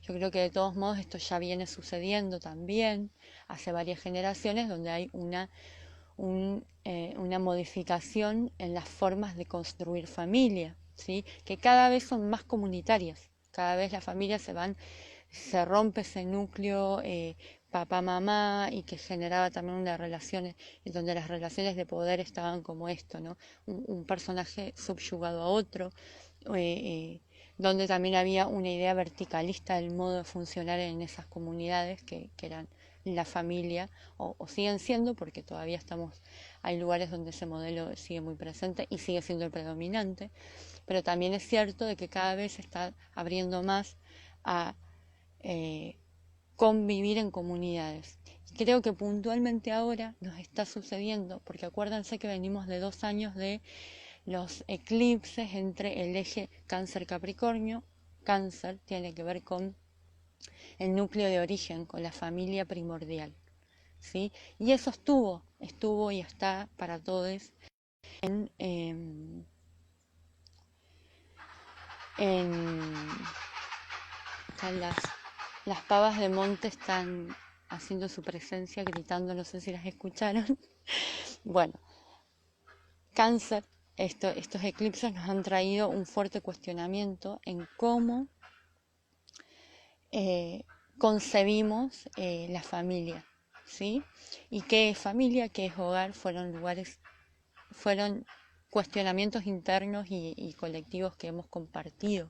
Yo creo que de todos modos esto ya viene sucediendo también hace varias generaciones donde hay una modificación en las formas de construir familia, ¿sí? Que cada vez son más comunitarias, cada vez las familias se rompe ese núcleo papá-mamá y que generaba también unas relaciones donde las relaciones de poder estaban como esto, ¿no? Un personaje subyugado a otro, donde también había una idea verticalista del modo de funcionar en esas comunidades que eran la familia, o siguen siendo, porque todavía hay lugares donde ese modelo sigue muy presente y sigue siendo el predominante, pero también es cierto de que cada vez se está abriendo más a convivir en comunidades. Creo que puntualmente ahora nos está sucediendo, porque acuérdense que venimos de 2 años de los eclipses entre el eje Cáncer-Capricornio. Cáncer tiene que ver con el núcleo de origen, con la familia primordial, ¿sí? Y eso estuvo y está para todos en, las pavas de monte están haciendo su presencia, gritando, no sé si las escucharon. Bueno, Cáncer, estos eclipses nos han traído un fuerte cuestionamiento en cómo concebimos la familia, ¿sí? Y qué es familia, qué es hogar, fueron cuestionamientos internos y colectivos que hemos compartido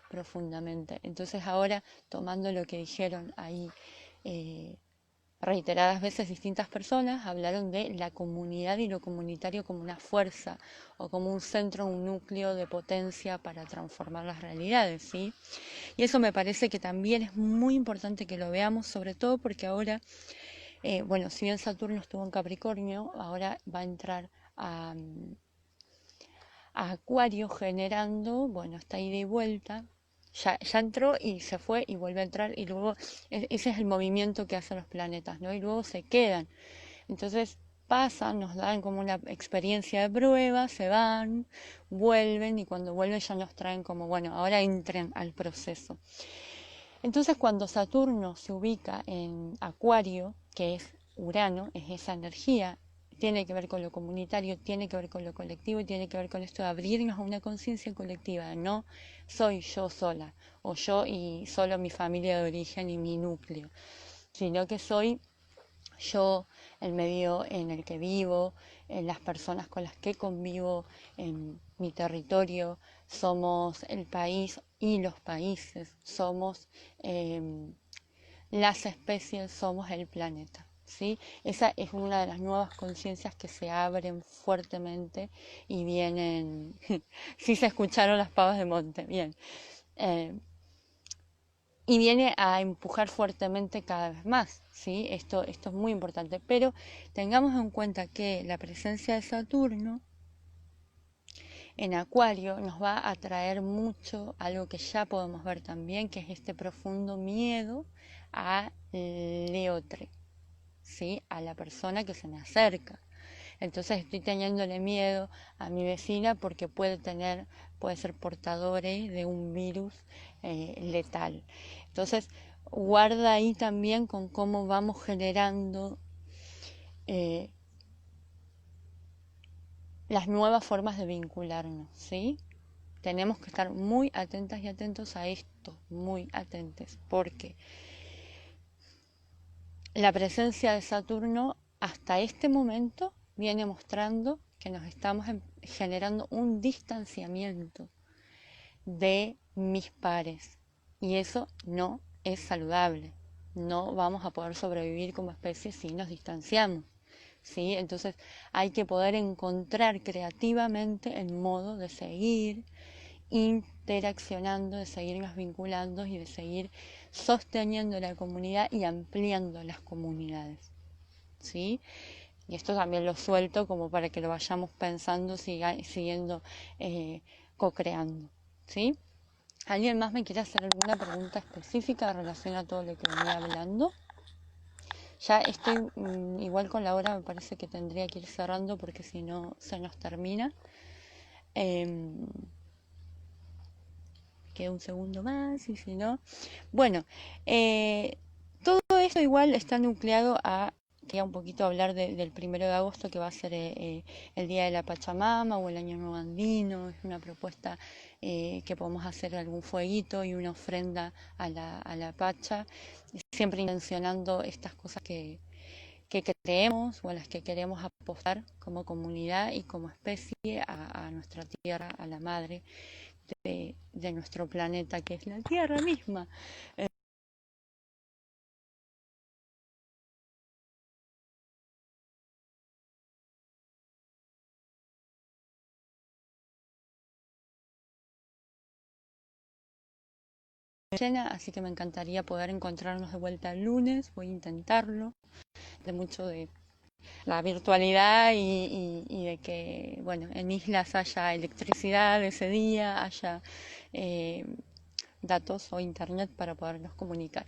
profundamente. Entonces ahora, tomando lo que dijeron ahí reiteradas veces distintas personas, hablaron de la comunidad y lo comunitario como una fuerza o como un centro, un núcleo de potencia para transformar las realidades, ¿sí? Y eso me parece que también es muy importante que lo veamos, sobre todo porque ahora, bueno, si bien Saturno estuvo en Capricornio, ahora va a entrar a Acuario generando, bueno, esta ida y vuelta. Ya entró y se fue y vuelve a entrar y luego ese es el movimiento que hacen los planetas, ¿no? Y luego se quedan. Entonces pasan, nos dan como una experiencia de prueba, se van, vuelven y cuando vuelven ya nos traen como, bueno, ahora entren al proceso. Entonces cuando Saturno se ubica en Acuario, que es Urano, es esa energía, tiene que ver con lo comunitario, tiene que ver con lo colectivo y tiene que ver con esto de abrirnos a una conciencia colectiva. No soy yo sola o yo y solo mi familia de origen y mi núcleo, sino que soy yo, el medio en el que vivo, en las personas con las que convivo, en mi territorio, somos el país y los países, somos las especies, somos el planeta. ¿Sí? Esa es una de las nuevas conciencias que se abren fuertemente y vienen, sí se escucharon las pavas de monte, bien, y viene a empujar fuertemente cada vez más, ¿sí? Esto es muy importante, pero tengamos en cuenta que la presencia de Saturno en Acuario nos va a traer mucho, algo que ya podemos ver también, que es este profundo miedo a Leotre, ¿sí? A la persona que se me acerca. Entonces estoy teniéndole miedo a mi vecina porque puede ser portadora de un virus letal. Entonces guarda ahí también con cómo vamos generando las nuevas formas de vincularnos, ¿sí? Tenemos que estar muy atentas y atentos a esto, muy atentos, porque la presencia de Saturno hasta este momento viene mostrando que nos estamos generando un distanciamiento de mis pares y eso no es saludable. No vamos a poder sobrevivir como especie si nos distanciamos, ¿sí? Entonces hay que poder encontrar creativamente el modo de seguir interaccionando, de seguirnos vinculando y de seguir sosteniendo la comunidad y ampliando las comunidades, ¿sí? Y esto también lo suelto como para que lo vayamos pensando, siguiendo co-creando, ¿sí? ¿Alguien más me quiere hacer alguna pregunta específica en relación a todo lo que venía hablando? Ya estoy igual con la hora, me parece que tendría que ir cerrando porque si no se nos termina. Queda un segundo más y si no... Bueno, todo esto igual está nucleado a... Quería un poquito hablar del 1 de agosto, que va a ser el Día de la Pachamama o el Año Nuevo Andino. Es una propuesta que podemos hacer algún fueguito y una ofrenda a la Pacha. siempre intencionando estas cosas que creemos o a las que queremos apostar como comunidad y como especie a nuestra tierra, a la madre de nuestro planeta, que es la Tierra misma. Así que me encantaría poder encontrarnos de vuelta el lunes, voy a intentarlo, de mucho de la virtualidad y de que, bueno, en islas haya electricidad ese día, haya eh, datos o internet para podernos comunicar.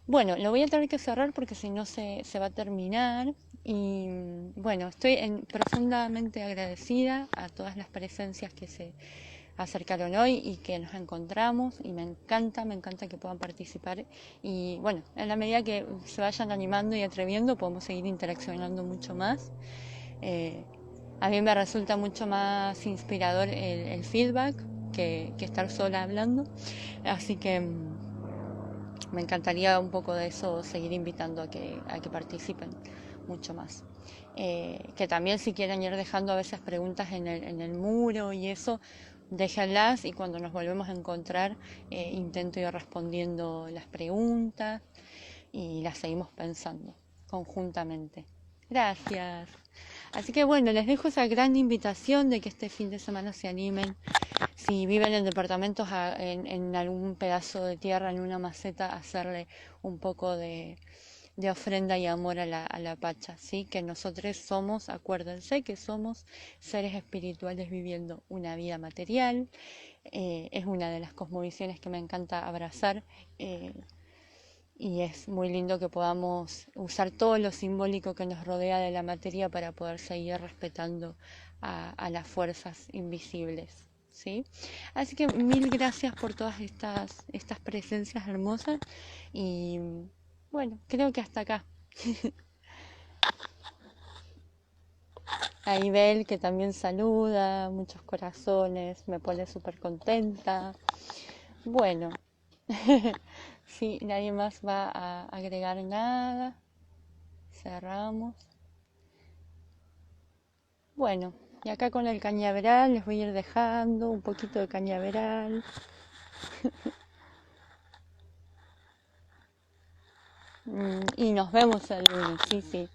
Bueno, lo voy a tener que cerrar porque si no se va a terminar. Y bueno, estoy profundamente agradecida a todas las presencias que se acercaron hoy y que nos encontramos. Y me encanta que puedan participar. Y bueno, en la medida que se vayan animando y atreviendo, podemos seguir interaccionando mucho más. Eh, a mí me resulta mucho más inspirador el feedback que estar sola hablando. Así que me encantaría un poco de eso, seguir invitando a que participen mucho más. Que también si quieren ir dejando a veces preguntas en el muro y eso, déjenlas y cuando nos volvemos a encontrar intento ir respondiendo las preguntas y las seguimos pensando conjuntamente. Gracias. Así que bueno, les dejo esa gran invitación de que este fin de semana se animen. Si viven en departamentos, en algún pedazo de tierra, en una maceta, hacerle un poco de ofrenda y amor a la Pacha, ¿sí? Que nosotros somos, acuérdense que somos seres espirituales viviendo una vida material. Es una de las cosmovisiones que me encanta abrazar. Y es muy lindo que podamos usar todo lo simbólico que nos rodea de la materia para poder seguir respetando a las fuerzas invisibles, ¿sí? Así que mil gracias por todas estas presencias hermosas y bueno, creo que hasta acá. A Ibel que también saluda, muchos corazones, me pone súper contenta. Bueno, si nadie más va a agregar nada, cerramos. Bueno, y acá con el cañaveral les voy a ir dejando un poquito de cañaveral. Y nos vemos el lunes, sí, sí.